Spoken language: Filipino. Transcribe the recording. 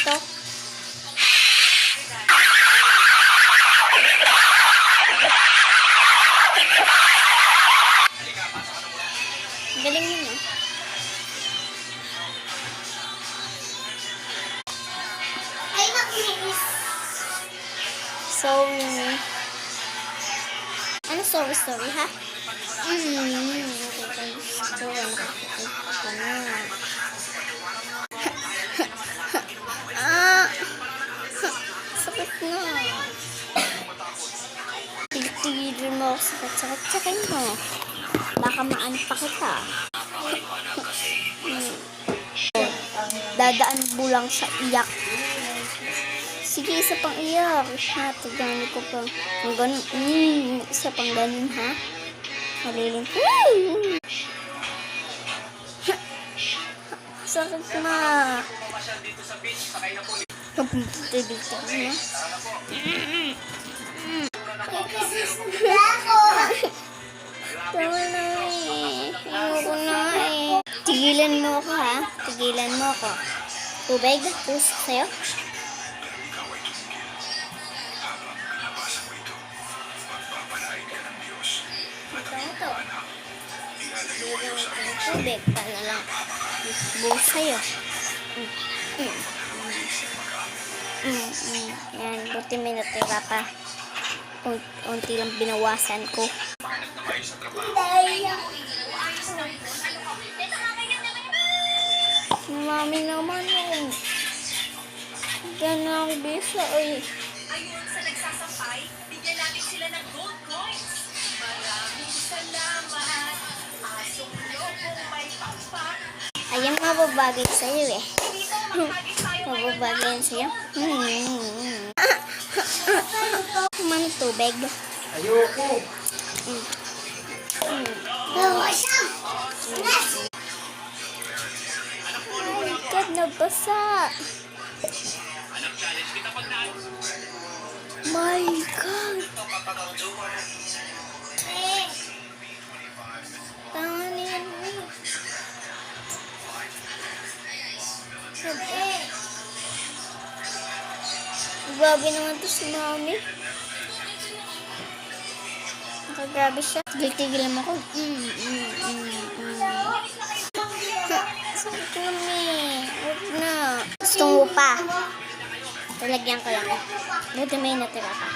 to. Galing yun eh. Sorry. Ano sorry ha? Sakit na. Tigil mo ako sakit mo. Baka maano pa kita. Dadaan bulang sa iyak. Sige, isa pang iyak. Tignan ko pang ganun. Isa pang ganun ha. Malilim. Sakit na. Pagpapitibig ka na. Tama na eh. Ayoko na eh. Tigilan mo ako ha. Tigilan mo ako. Tubig? Tusok sa'yo? Ito. Tubig. Paano lang. Buhos sa'yo. Yan. Buti may natira pa. Unti lang binawasan ko. Mami naman eh. Diyan na ang bisa eh. Ayun sa nagsasampay, bigyan natin sila ng gold coins. Maraming salamat. Asong lobong may pakpak. Ayan, mababagay sa'yo eh. Dito makakagis tayo ngayon. Mababagay sa'yo. Kumang tubig. Ayoko. God, nabasa. My God. Tama niyan eh. Grabe naman to si Mami. Grabe siya. Tigil naman ako. Sakit Mami. Huwag na. Gusto mo pa. Talagyan ko lang. Buti may natira pa.